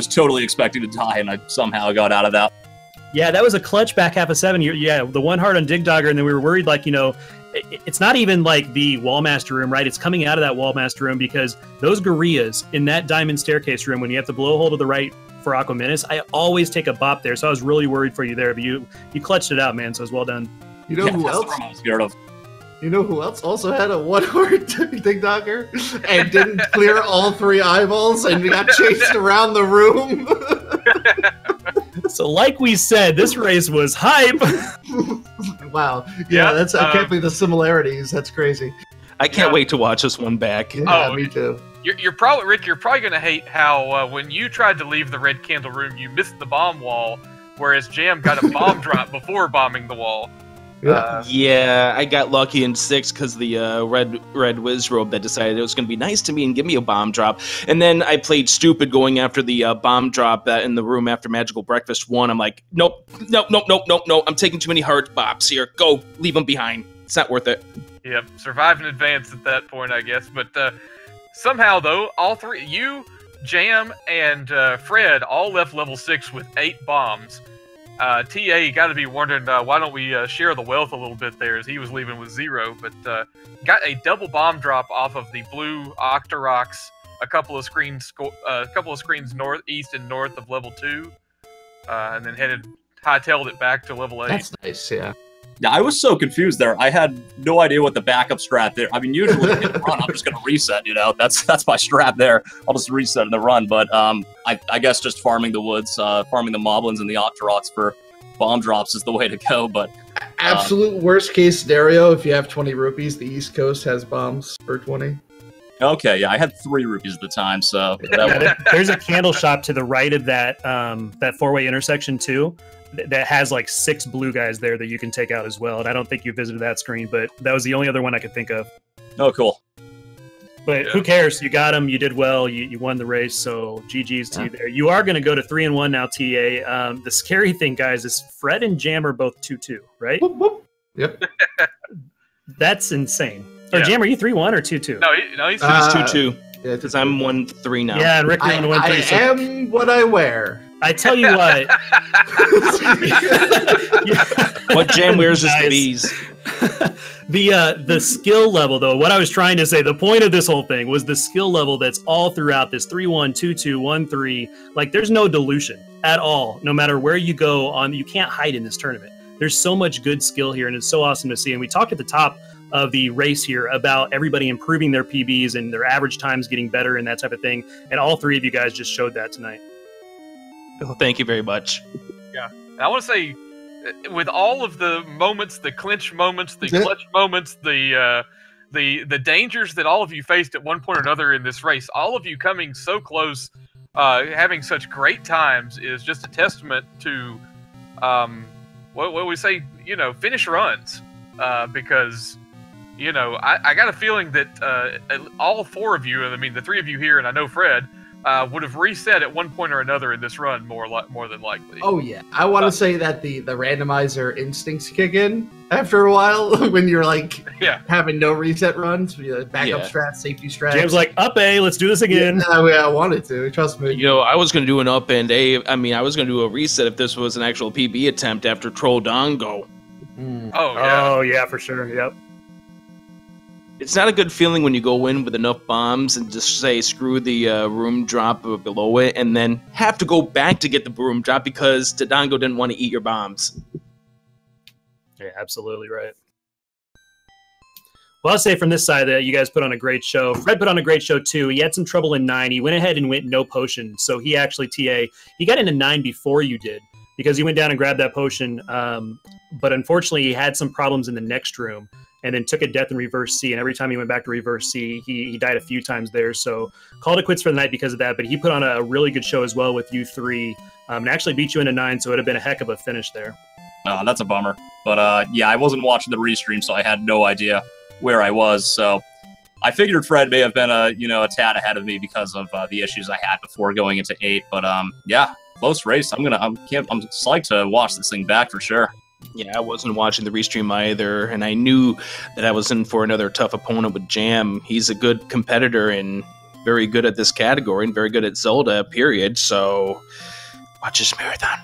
totally expecting to die, and I somehow got out of that. Yeah, that was a clutch back half of 7. Yeah, the 1 heart on Dig Dogger, and then we were worried, like, it's not even like the Wallmaster room, right? It's coming out of that Wallmaster room because those gorillas in that diamond staircase room, when you have to blow a hole to the right for Aqua Menace, I always take a bop there. So I was really worried for you there, but you clutched it out, man. So it was well done. You know who else? I was scared of. You know who else also had a 1 heart Dig Dogger and didn't clear all 3 eyeballs and got chased around the room? So like we said, this race was hype. Wow. Yeah, that's I can't believe the similarities. That's crazy. I can't wait to watch this one back. Yeah, me too. You're probably, Rick, you're probably going to hate how when you tried to leave the red candle room, you missed the bomb wall, whereas Jam got a bomb drop before bombing the wall. Yeah, I got lucky in 6 because the red whiz robe that decided it was going to be nice to me and give me a bomb drop. And then I played stupid going after the bomb drop in the room after Magical Breakfast 1. I'm like, nope. I'm taking too many heart bops here. Go, leave them behind. It's not worth it. Yep, survive in advance at that point, I guess. But somehow, though, all 3, you, Jam, and Fred all left level 6 with 8 bombs. TA, you got to be wondering, why don't we share the wealth a little bit there, as he was leaving with 0, but got a double bomb drop off of the blue Octoroks, a couple of screens north, east, and north of level 2, and then hightailed it back to level 8. That's nice, yeah. Yeah, I was so confused there. I had no idea what the backup strat there. I mean, usually in the run, I'm just going to reset, That's my strat there. I'll just reset in the run. But I guess just farming the woods, farming the Moblins and the Octoroks for bomb drops is the way to go. But absolute worst case scenario, if you have 20 rupees, the East Coast has bombs for 20. Okay, yeah, I had 3 rupees at the time, so... There's a candle shop to the right of that 4-way intersection, too, that has like 6 blue guys there that you can take out as well. And I don't think you visited that screen, but that was the only other one I could think of. Oh, cool. But who cares? You got them. You did well. You won the race. So GG's to you there. You are going to go to 3-1 now, TA. The scary thing, guys, is Fred and Jam are both 2-2, right? Whoop, whoop. Yep. That's insane. Or Jam, are you 3-1 or 2-2? No, he's 2-2. Because I'm 1-3 now. Yeah, and Rick, you're on 1-3. I am what I wear. I tell you what. What Jam wears is the bees. The skill level, though, what I was trying to say, the point of this whole thing was the skill level that's all throughout this 3-1, 2-2, 1-3. Like, there's no dilution at all. No matter where you go on, you can't hide in this tournament. There's so much good skill here, and it's so awesome to see. And we talked at the top of the race here about everybody improving their PBs and their average times getting better and that type of thing. And all three of you guys just showed that tonight. Well, thank you very much. Yeah, I want to say, with all of the moments, the clinch moments, the clutch moments, the dangers that all of you faced at one point or another in this race, all of you coming so close, having such great times, is just a testament to what we say, finish runs, because. I got a feeling that all four of you, I mean, the three of you here, and I know Fred, would have reset at one point or another in this run, more than likely. Oh, yeah. I want to say that the randomizer instincts kick in after a while when you're, having no reset runs, backup strats, safety strats. Jam's like, Up+A, let's do this again. Yeah, I wanted to. Trust me. I was going to do an Up and A. I mean, I was going to do a reset if this was an actual PB attempt after Troll Dongo. Oh, yeah. Oh, yeah, for sure. Yep. It's not a good feeling when you go in with enough bombs and just say, screw the room drop below it, and then have to go back to get the room drop because Tadongo didn't want to eat your bombs. Yeah, absolutely right. Well, I'll say from this side that you guys put on a great show. Fred put on a great show, too. He had some trouble in 9. He went ahead and went no potion. So he actually, he got into 9 before you did because he went down and grabbed that potion. But unfortunately, he had some problems in the next room. And then took a death in reverse C, and every time he went back to reverse C, he died a few times there. So called it quits for the night because of that. But he put on a really good show as well with you three, and actually beat you into 9. So it would have been a heck of a finish there. Oh, that's a bummer. But I wasn't watching the restream, so I had no idea where I was. So I figured Fred may have been a tad ahead of me because of the issues I had before going into 8. But close race. I'm psyched to watch this thing back for sure. Yeah, I wasn't watching the restream either, and I knew that I was in for another tough opponent with Jam. He's a good competitor and very good at this category and very good at Zelda, period. So watch this marathon.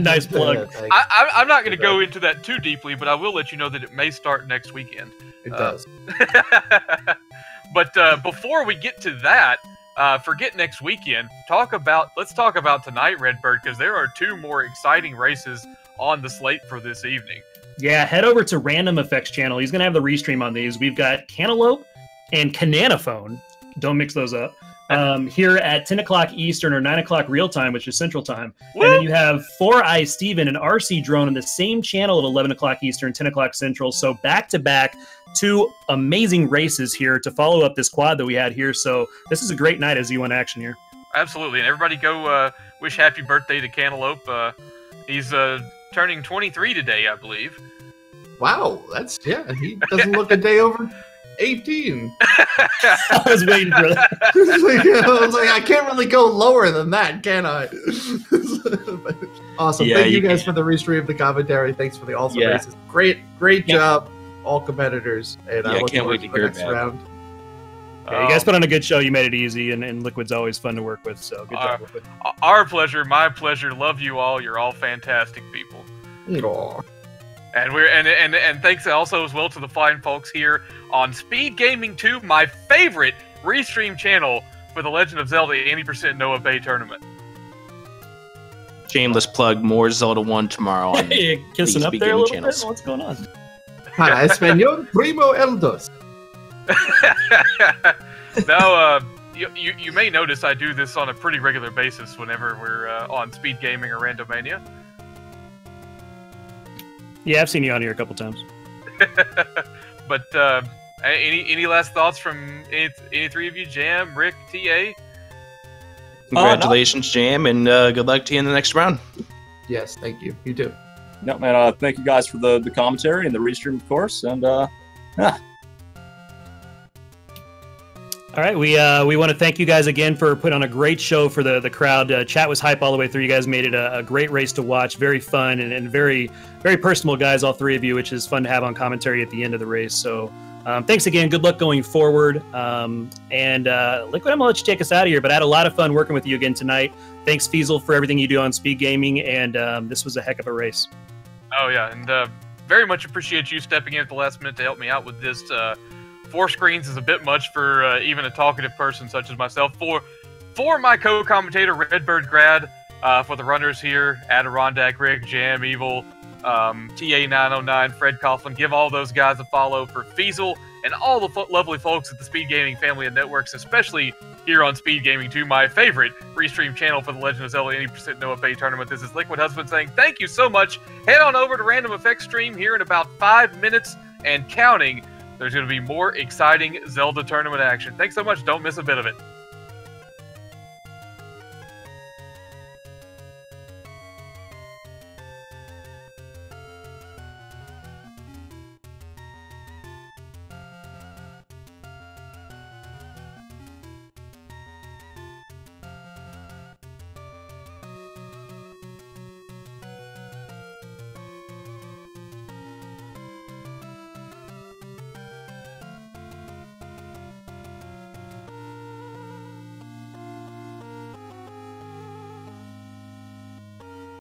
Nice plug. I'm not going to go into that too deeply, but I will let you know that it may start next weekend. It does. But before we get to that, forget next weekend. Let's talk about tonight, Redbird, because there are 2 more exciting races on the slate for this evening. Yeah, head over to Random Effects channel. He's going to have the restream on these. We've got Cantaloupe and Cananophone. Don't mix those up. Here at 10 o'clock Eastern or 9 o'clock real time, which is Central Time. Woo! And then you have 4-Eye Steven and RC Drone on the same channel at 11 o'clock Eastern, 10 o'clock Central. So back-to-back, 2 amazing races here to follow up this quad that we had here. So this is a great night as Z1 action here. Absolutely. And everybody go wish happy birthday to Cantaloupe. He's turning 23 today, I believe. Wow, he doesn't look a day over 18. I was waiting for that. I was like, I can't really go lower than that, can I? Awesome. Yeah, Thank you guys for the restream of the commentary. Thanks for the awesome races. Great job, all competitors. And I can't wait to hear next round. Yeah, you guys put on a good show. You made it easy, and Liquid's always fun to work with. So good job, Liquid. Our pleasure, my pleasure. Love you all. You're all fantastic people. Aww. And and thanks also as well to the fine folks here on Speed Gaming 2, my favorite restream channel for the Legend of Zelda 80% Noah Bay tournament. Shameless plug, more Zelda 1 tomorrow. Hey, kissing up there a little bit? What's going on? Para español, primo eldos. Now, you may notice I do this on a pretty regular basis whenever we're on Speed Gaming or Randomania. Yeah, I've seen you on here a couple times. But any last thoughts from any 3 of you? Jam, Rick, TA? Congratulations, Jam, and good luck to you in the next round. Yes, thank you. You too. No, man, thank you guys for the commentary and the restream, of course, and All right, we want to thank you guys again for putting on a great show for the crowd. Chat was hype all the way through. You guys made it a great race to watch. Very fun and very, very personal guys, all 3 of you, which is fun to have on commentary at the end of the race. So Thanks again. Good luck going forward. And Liquid, I'm going to let you take us out of here, but I had a lot of fun working with you again tonight. Thanks, FCoughlin, for everything you do on speed gaming, and this was a heck of a race. Oh, yeah, and very much appreciate you stepping in at the last minute to help me out with this. 4 screens is a bit much for even a talkative person such as myself. For my co-commentator, Redbird Grad, for the runners here, Adirondack Rick, JamEvil, ta909, FCoughlin, give all those guys a follow for FCoughlin and all the lovely folks at the Speed Gaming family and networks, especially here on Speed Gaming 2, my favorite restream channel for the Legend of Zelda 80% No FA tournament. This is Liquid Husband saying thank you so much. Head on over to Random Effects stream here in about 5 minutes and counting. There's going to be more exciting Zelda tournament action. Thanks so much. Don't miss a bit of it.